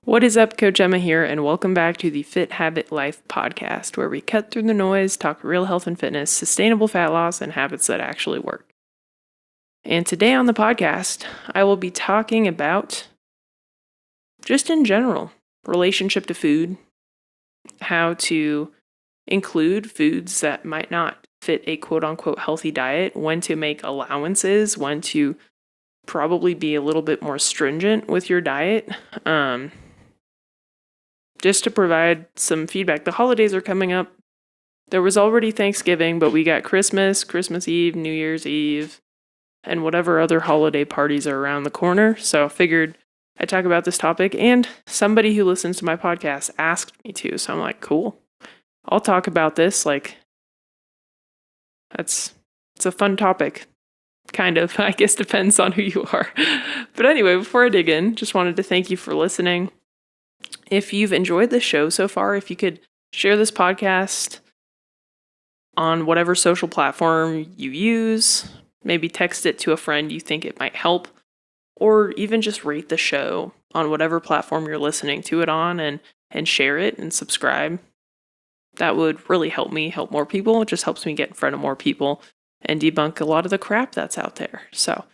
What is up, Coach Emma here, and welcome back to the Fit Habit Life podcast, where we cut through the noise, talk real health and fitness, sustainable fat loss, and habits that actually work. And today on the podcast, I will be talking about, just in general, relationship to food, how to include foods that might not fit a quote-unquote healthy diet, when to make allowances, when to probably be a little bit more stringent with your diet, just to provide some feedback. The holidays are coming up. There was already Thanksgiving, but we got Christmas, Christmas Eve, New Year's Eve, and whatever other holiday parties are around the corner. So I figured I'd talk about this topic, and somebody who listens to my podcast asked me to. So I'm like, cool. I'll talk about this. It's a fun topic. Kind of. I guess depends on who you are. But anyway, before I dig in, just wanted to thank you for listening. If you've enjoyed this show so far, if you could share this podcast on whatever social platform you use, maybe text it to a friend you think it might help, or even just rate the show on whatever platform you're listening to it on and share it and subscribe. That would really help me help more people. It just helps me get in front of more people and debunk a lot of the crap that's out there. So,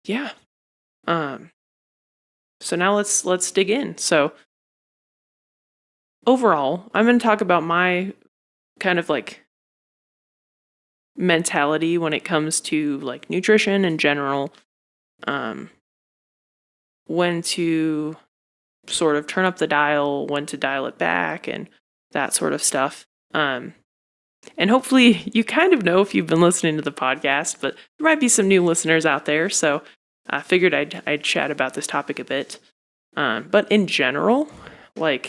yeah. So now let's dig in. So overall, I'm going to talk about my kind of mentality when it comes to nutrition in general, when to sort of turn up the dial, when to dial it back, and that sort of stuff. And hopefully you kind of know if you've been listening to the podcast, but there might be some new listeners out there. So I figured I'd chat about this topic a bit. But in general, when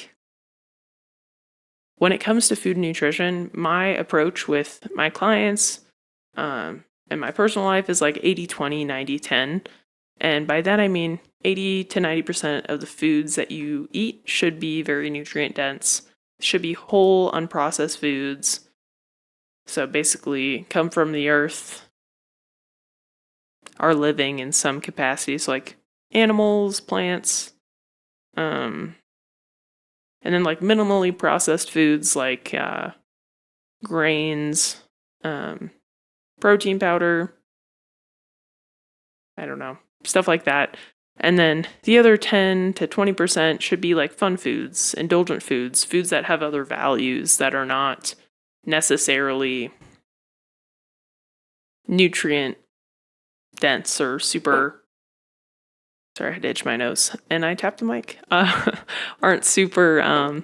it comes to food and nutrition, my approach with my clients and my personal life is 80-20, 90-10. And by that I mean 80 to 90% of the foods that you eat should be very nutrient dense, should be whole, unprocessed foods. So basically come from the earth, are living in some capacities, like animals, plants, and then minimally processed foods like grains, protein powder, I don't know, stuff like that. And then the other 10 to 20% should be fun foods, indulgent foods, foods that have other values that are not necessarily nutrient dense or super, sorry, I had to itch my nose and I tapped the mic, aren't super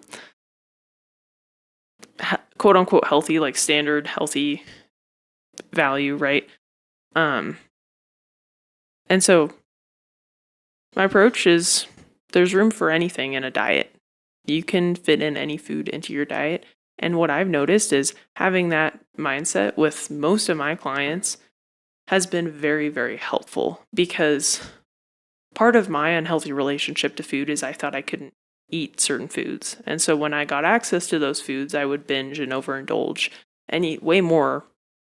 quote unquote healthy, standard healthy value, right? And so my approach is there's room for anything in a diet. You can fit in any food into your diet. And what I've noticed is having that mindset with most of my clients has been very, very helpful, because part of my unhealthy relationship to food is I thought I couldn't eat certain foods. And so when I got access to those foods, I would binge and overindulge and eat way more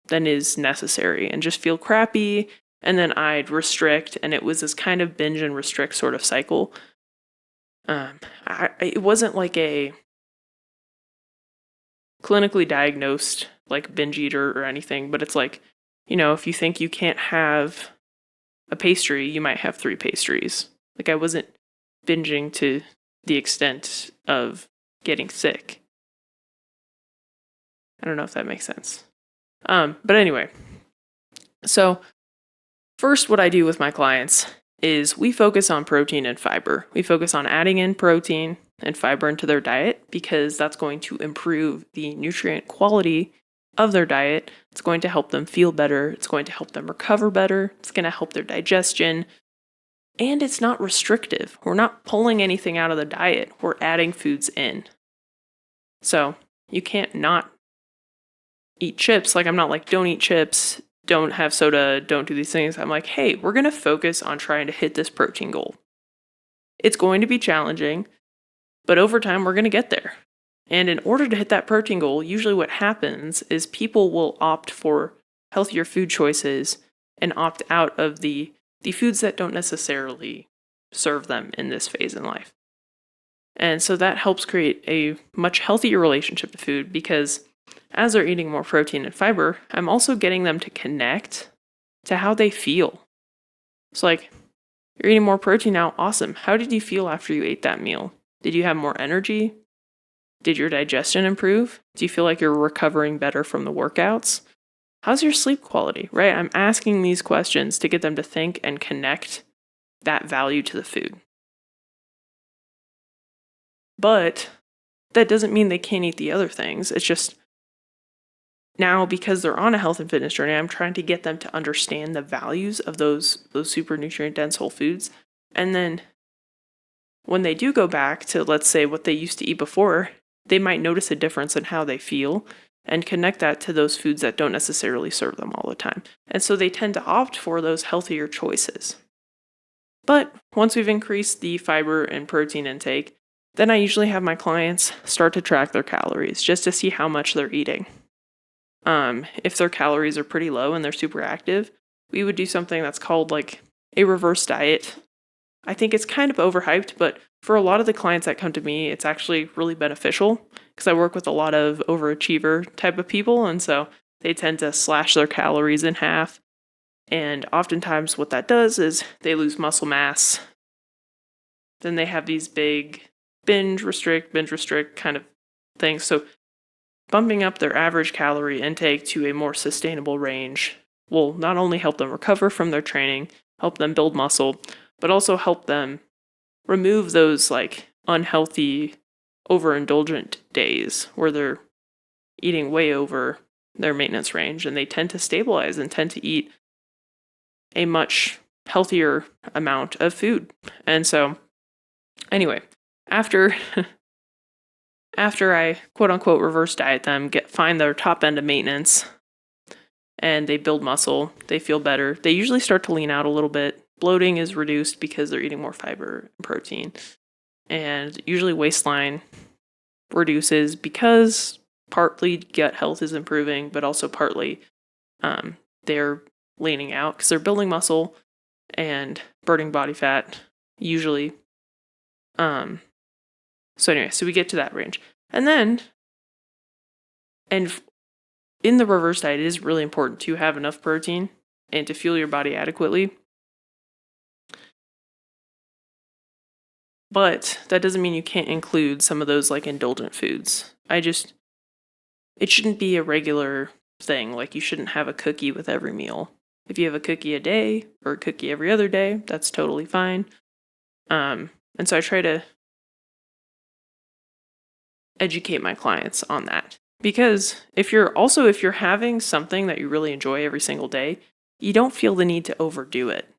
than is necessary and just feel crappy. And then I'd restrict, and it was this kind of binge and restrict sort of cycle. It wasn't like a clinically diagnosed binge eater or anything, but it's if you think you can't have a pastry, you might have 3 pastries. I wasn't binging to the extent of getting sick. I don't know if that makes sense. But anyway, so first what I do with my clients is we focus on protein and fiber. We focus on adding in protein and fiber into their diet, because that's going to improve the nutrient quality of their diet. It's going to help them feel better. It's going to help them recover better. It's going to help their digestion. And it's not restrictive. We're not pulling anything out of the diet. We're adding foods in. So you can't not eat chips. I'm not don't eat chips, don't have soda, don't do these things. I'm hey, we're going to focus on trying to hit this protein goal. It's going to be challenging, but over time we're going to get there. And in order to hit that protein goal, usually what happens is people will opt for healthier food choices and opt out of the foods that don't necessarily serve them in this phase in life. And so that helps create a much healthier relationship to food because as they're eating more protein and fiber, I'm also getting them to connect to how they feel. It's like, you're eating more protein now, awesome. How did you feel after you ate that meal? Did you have more energy? Did your digestion improve? Do you feel like you're recovering better from the workouts? How's your sleep quality, right? I'm asking these questions to get them to think and connect that value to the food. But that doesn't mean they can't eat the other things. It's just now because they're on a health and fitness journey, I'm trying to get them to understand the values of those super nutrient dense whole foods. And then when they do go back to, let's say, what they used to eat before, they might notice a difference in how they feel and connect that to those foods that don't necessarily serve them all the time. And so they tend to opt for those healthier choices. But once we've increased the fiber and protein intake, then I usually have my clients start to track their calories just to see how much they're eating. If their calories are pretty low and they're super active, we would do something that's called like a reverse diet. I think it's kind of overhyped, but for a lot of the clients that come to me, it's actually really beneficial because I work with a lot of overachiever type of people. And so they tend to slash their calories in half. And oftentimes what that does is they lose muscle mass. Then they have these big binge restrict kind of things. So bumping up their average calorie intake to a more sustainable range will not only help them recover from their training, help them build muscle, but also help them remove those like unhealthy, overindulgent days where they're eating way over their maintenance range, and they tend to stabilize and tend to eat a much healthier amount of food. And so anyway, after I quote unquote reverse diet them, find their top end of maintenance, and they build muscle, they feel better. They usually start to lean out a little bit. Bloating is reduced because they're eating more fiber and protein. And usually waistline reduces because partly gut health is improving, but also partly they're leaning out because they're building muscle and burning body fat usually. So anyway, so we get to that range. And then, in the reverse diet, it is really important to have enough protein and to fuel your body adequately. But that doesn't mean you can't include some of those like indulgent foods. It shouldn't be a regular thing. Like you shouldn't have a cookie with every meal. If you have a cookie a day or a cookie every other day, that's totally fine. And so I try to educate my clients on that. Because if you're having something that you really enjoy every single day, you don't feel the need to overdo it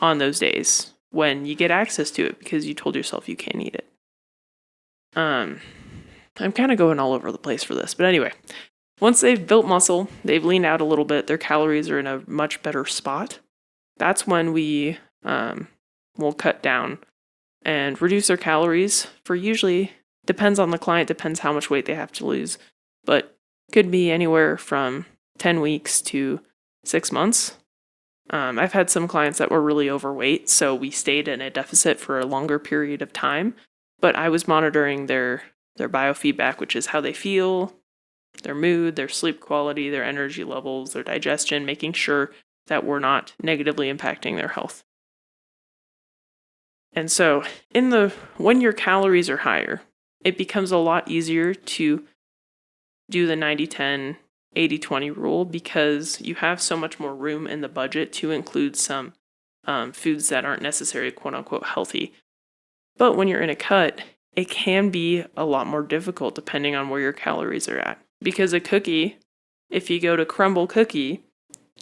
on those days when you get access to it because you told yourself you can't eat it. I'm kind of going all over the place for this, but anyway, once they've built muscle, they've leaned out a little bit, their calories are in a much better spot. That's when we will cut down and reduce their calories for usually, depends on the client, depends how much weight they have to lose, but could be anywhere from 10 weeks to 6 months. I've had some clients that were really overweight, so we stayed in a deficit for a longer period of time, but I was monitoring their biofeedback, which is how they feel, their mood, their sleep quality, their energy levels, their digestion, making sure that we're not negatively impacting their health. And so when your calories are higher, it becomes a lot easier to do the 90-10, 80-20 rule because you have so much more room in the budget to include some foods that aren't necessarily quote unquote healthy. But when you're in a cut, it can be a lot more difficult depending on where your calories are at. Because a cookie, if you go to crumble cookie,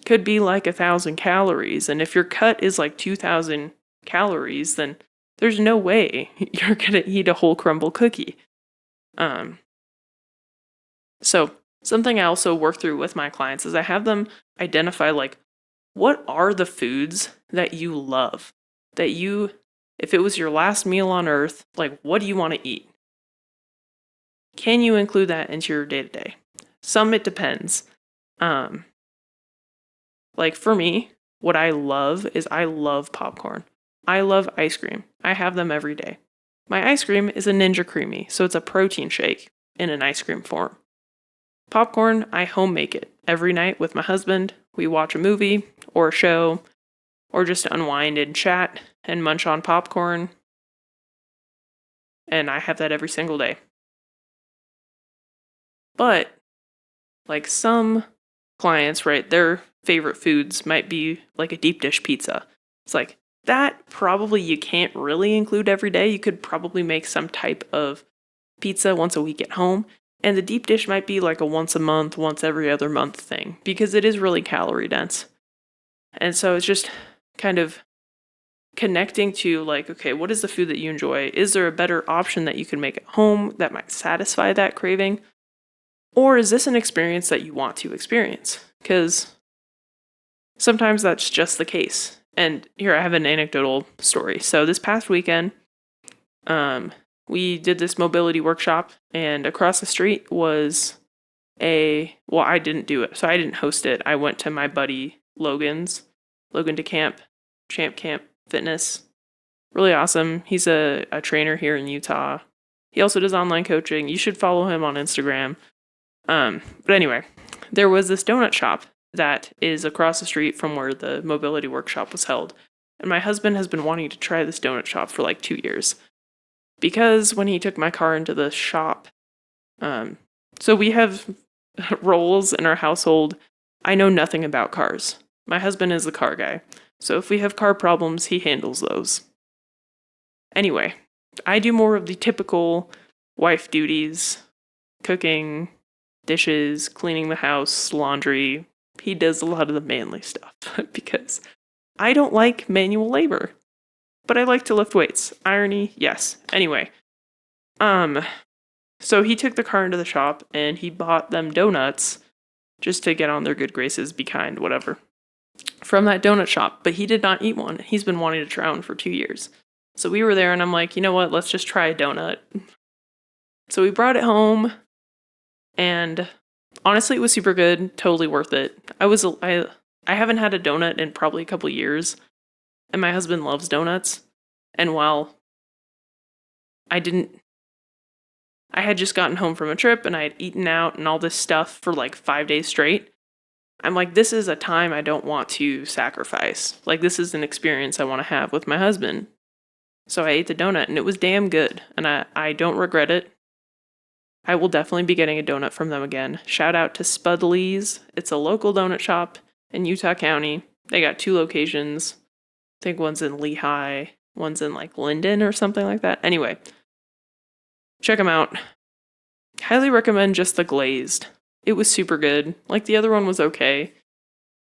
could be like 1,000 calories. And if your cut is like 2,000 calories, then there's no way you're going to eat a whole crumble cookie. So something I also work through with my clients is I have them identify like, what are the foods that you love? If it was your last meal on earth, like what do you want to eat? Can you include that into your day-to-day? Some it depends. Like for me, what I love is I love popcorn. I love ice cream. I have them every day. My ice cream is a Ninja Creamy, so it's a protein shake in an ice cream form. Popcorn, I home make it every night with my husband. We watch a movie or a show or just unwind and chat and munch on popcorn. And I have that every single day. But like some clients, right, their favorite foods might be like a deep dish pizza. It's like that probably you can't really include every day. You could probably make some type of pizza once a week at home. And the deep dish might be like a once a month, once every other month thing because it is really calorie dense. And so it's just kind of connecting to like, okay, what is the food that you enjoy? Is there a better option that you can make at home that might satisfy that craving? Or is this an experience that you want to experience? Because sometimes that's just the case. And here I have an anecdotal story. So this past weekend, we did this mobility workshop, and across the street was I didn't do it, so I didn't host it. I went to my buddy Logan DeCamp, Champ Camp Fitness. Really awesome. He's a trainer here in Utah. He also does online coaching. You should follow him on Instagram. But anyway, there was this donut shop that is across the street from where the mobility workshop was held. And my husband has been wanting to try this donut shop for like 2 years. Because when he took my car into the shop, so we have roles in our household. I know nothing about cars. My husband is the car guy. So if we have car problems, he handles those. Anyway, I do more of the typical wife duties, cooking, dishes, cleaning the house, laundry. He does a lot of the manly stuff because I don't like manual labor. But I like to lift weights. Irony, yes. Anyway, so he took the car into the shop and he bought them donuts just to get on their good graces, be kind, whatever, from that donut shop. But he did not eat one. He's been wanting to try one for 2 years. So we were there and I'm like, you know what? Let's just try a donut. So we brought it home and honestly, it was super good. Totally worth it. I haven't had a donut in probably a couple years. And my husband loves donuts. And while I had just gotten home from a trip and I had eaten out and all this stuff for like 5 days straight. I'm like, this is a time I don't want to sacrifice. Like, this is an experience I want to have with my husband. So I ate the donut and it was damn good. And I don't regret it. I will definitely be getting a donut from them again. Shout out to Spudley's. It's a local donut shop in Utah County. They got 2 locations. I think one's in Lehigh, one's in like Linden or something like that. Anyway, check them out. Highly recommend just the glazed. It was super good. Like the other one was okay,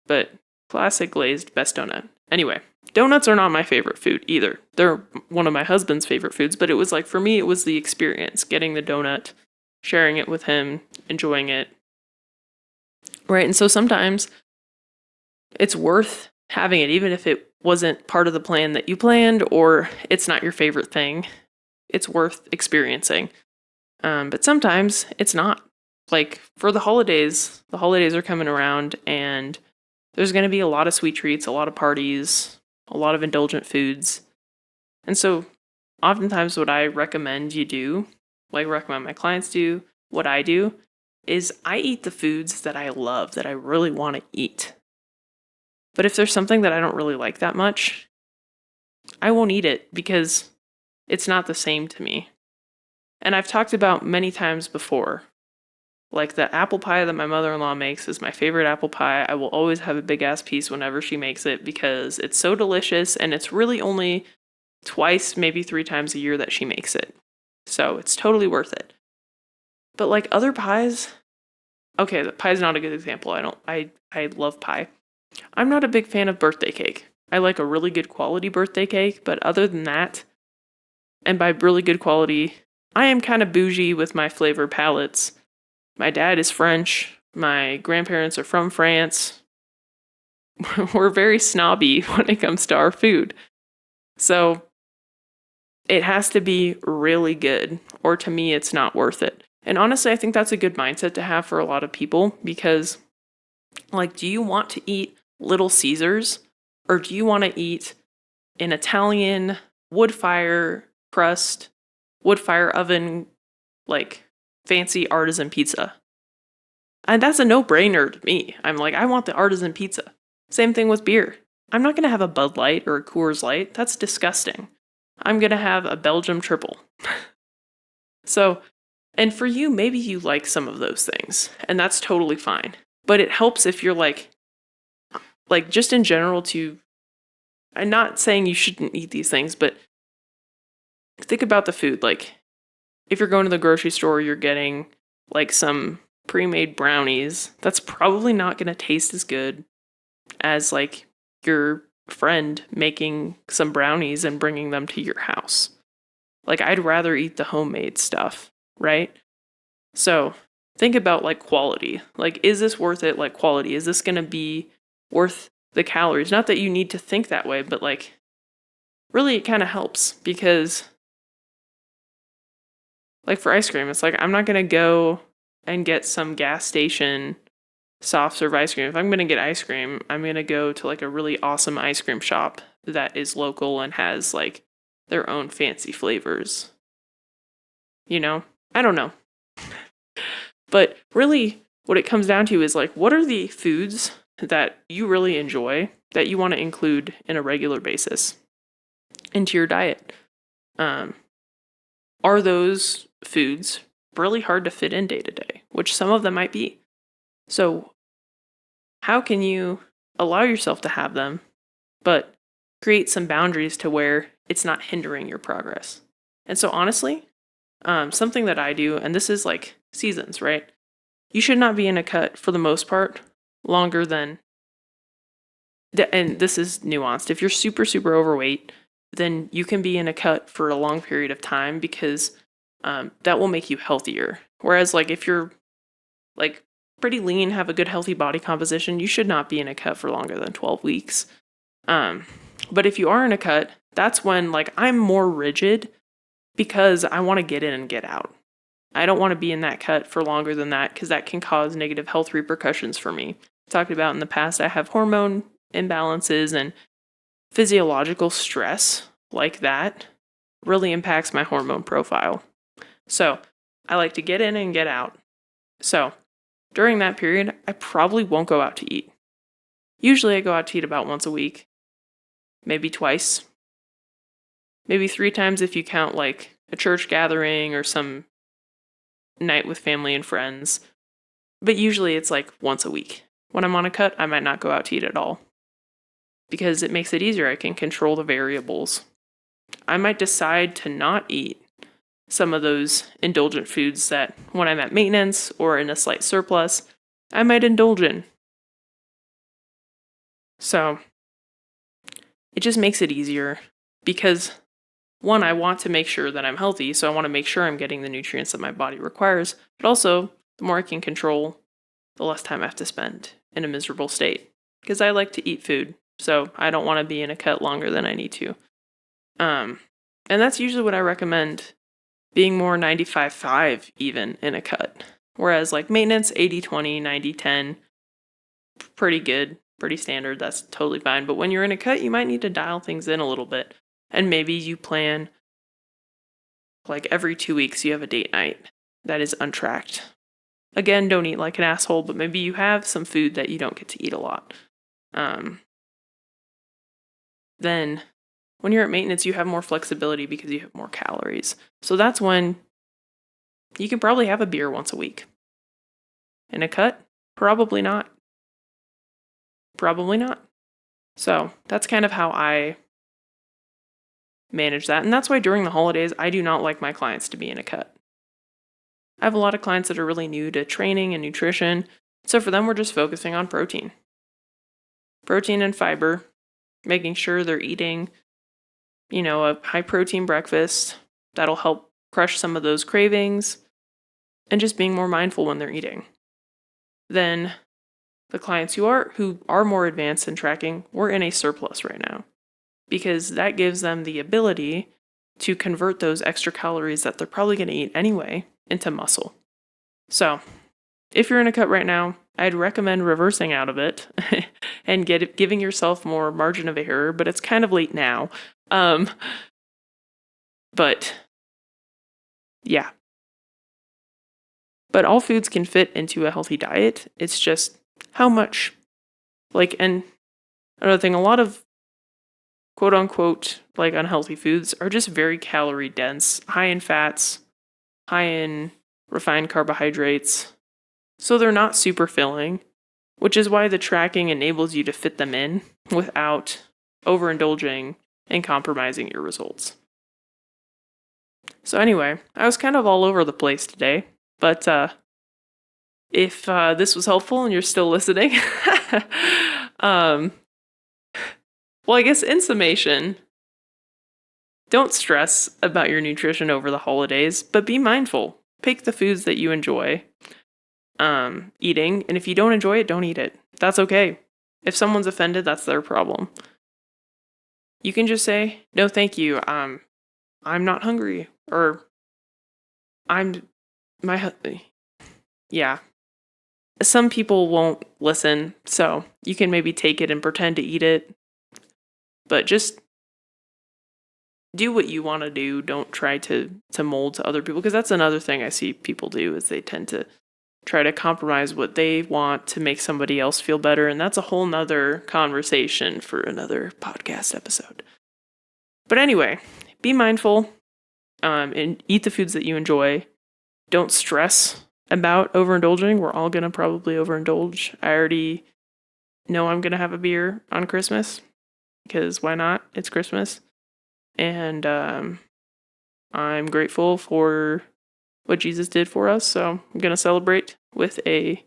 but classic glazed, best donut. Anyway, donuts are not my favorite food either. They're one of my husband's favorite foods, but it was like, for me, it was the experience, getting the donut, sharing it with him, enjoying it. Right, and so sometimes it's worth having it, even if it wasn't part of the plan that you planned or it's not your favorite thing. It's worth experiencing. But sometimes it's not. Like for the holidays are coming around and there's going to be a lot of sweet treats, a lot of parties, a lot of indulgent foods. And so oftentimes what I recommend you do, like recommend my clients do, what I do, is I eat the foods that I love, that I really want to eat. But if there's something that I don't really like that much, I won't eat it because it's not the same to me. And I've talked about many times before, like the apple pie that my mother-in-law makes is my favorite apple pie. I will always have a big ass piece whenever she makes it because it's so delicious and it's really only twice, maybe 3 times a year that she makes it. So it's totally worth it. But like other pies, okay, the pie's not a good example. I love pie. I'm not a big fan of birthday cake. I like a really good quality birthday cake, but other than that, and by really good quality, I am kind of bougie with my flavor palettes. My dad is French. My grandparents are from France. We're very snobby when it comes to our food. So it has to be really good, or to me, it's not worth it. And honestly, I think that's a good mindset to have for a lot of people because, like, do you want to eat Little Caesars or do you want to eat an Italian wood fire crust wood fire oven, like fancy artisan pizza. And that's a no-brainer to me. I'm like, I want the artisan pizza. Same thing with beer. I'm not going to have a Bud Light or a Coors Light. That's disgusting. I'm going to have a Belgium triple. So, and for you, maybe you like some of those things, and that's totally fine. But it helps if you're like just in general to, I'm not saying you shouldn't eat these things, but think about the food. Like, if you're going to the grocery store, you're getting like some pre-made brownies. That's probably not going to taste as good as like your friend making some brownies and bringing them to your house. Like, I'd rather eat the homemade stuff, right? So think about like quality. Like, is this worth it? Like, quality. Is this going to be worth the calories? Not that you need to think that way, but like, really it kind of helps because like for ice cream, it's like, I'm not going to go and get some gas station soft serve ice cream. If I'm going to get ice cream, I'm going to go to like a really awesome ice cream shop that is local and has like their own fancy flavors. You know? I don't know. But really what it comes down to is like, what are the foods that you really enjoy that you want to include in a regular basis into your diet? Are those foods really hard to fit in day to day? Which some of them might be. So how can you allow yourself to have them, but create some boundaries to where it's not hindering your progress? And so honestly, something that I do, and this is like seasons, right? You should not be in a cut for the most part longer than, and this is nuanced. If you're super, super overweight, then you can be in a cut for a long period of time because that will make you healthier. Whereas like if you're like pretty lean, have a good healthy body composition, you should not be in a cut for longer than 12 weeks. But if you are in a cut, that's when like I'm more rigid because I want to get in and get out. I don't want to be in that cut for longer than that because that can cause negative health repercussions for me. I've talked about in the past, I have hormone imbalances and physiological stress like that really impacts my hormone profile. So I like to get in and get out. So during that period, I probably won't go out to eat. Usually I go out to eat about once a week, maybe twice, maybe 3 times if you count like a church gathering or some night with family and friends. But usually it's like once a week. When I'm on a cut, I might not go out to eat at all because it makes it easier. I can control the variables. I might decide to not eat some of those indulgent foods that when I'm at maintenance or in a slight surplus, I might indulge in. So it just makes it easier because one, I want to make sure that I'm healthy, so I want to make sure I'm getting the nutrients that my body requires, but also the more I can control, the less time I have to spend in a miserable state because I like to eat food, so I don't want to be in a cut longer than I need to. And that's usually what I recommend, being more 95-5 even in a cut. Whereas like maintenance, 80-20, 90-10, pretty good, pretty standard, that's totally fine. But when you're in a cut, you might need to dial things in a little bit. And maybe you plan like every 2 weeks you have a date night that is untracked. Again, don't eat like an asshole, but maybe you have some food that you don't get to eat a lot. Then when you're at maintenance, you have more flexibility because you have more calories. So that's when you can probably have a beer once a week. In a cut? Probably not. Probably not. So that's kind of how I manage that. And that's why during the holidays, I do not like my clients to be in a cut. I have a lot of clients that are really new to training and nutrition. So for them, we're just focusing on protein. Protein and fiber, making sure they're eating, a high protein breakfast that'll help crush some of those cravings and just being more mindful when they're eating. Then the clients who are more advanced in tracking, we're in a surplus right now because that gives them the ability to convert those extra calories that they're probably going to eat anyway into muscle. So if you're in a cut right now, I'd recommend reversing out of it and giving yourself more margin of error, but it's kind of late now. But Yeah. But all foods can fit into a healthy diet. It's just how much. And another thing, a lot of quote unquote unhealthy foods are just very calorie dense, high in fats, high in refined carbohydrates. So they're not super filling, which is why the tracking enables you to fit them in without overindulging and compromising your results. So anyway, I was kind of all over the place today, but if this was helpful and you're still listening, well, I guess in summation, don't stress about your nutrition over the holidays, but be mindful. Pick the foods that you enjoy eating, and if you don't enjoy it, don't eat it. That's okay. If someone's offended, that's their problem. You can just say, no, thank you. I'm not hungry, or yeah. Some people won't listen, so you can maybe take it and pretend to eat it, but just do what you want to do. Don't try to mold to other people, because that's another thing I see people do is they tend to try to compromise what they want to make somebody else feel better, and that's a whole nother conversation for another podcast episode. But anyway, be mindful and eat the foods that you enjoy. Don't stress about overindulging. We're all going to probably overindulge. I already know I'm going to have a beer on Christmas, because why not? It's Christmas. And I'm grateful for what Jesus did for us, so I'm going to celebrate with a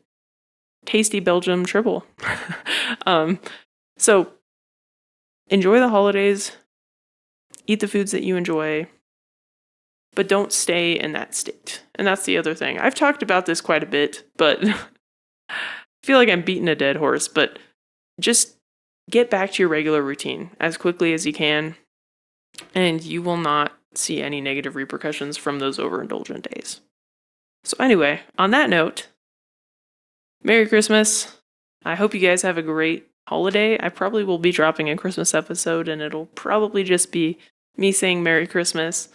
tasty Belgium triple. So enjoy the holidays, eat the foods that you enjoy, but don't stay in that state. And that's the other thing. I've talked about this quite a bit, but I feel like I'm beating a dead horse, but just get back to your regular routine as quickly as you can, and you will not see any negative repercussions from those overindulgent days. So anyway, on that note, Merry Christmas. I hope you guys have a great holiday. I probably will be dropping a Christmas episode, and it'll probably just be me saying Merry Christmas.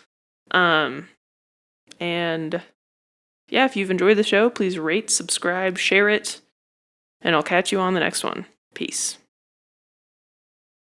And yeah, if you've enjoyed the show, please rate, subscribe, share it, and I'll catch you on the next one. Peace.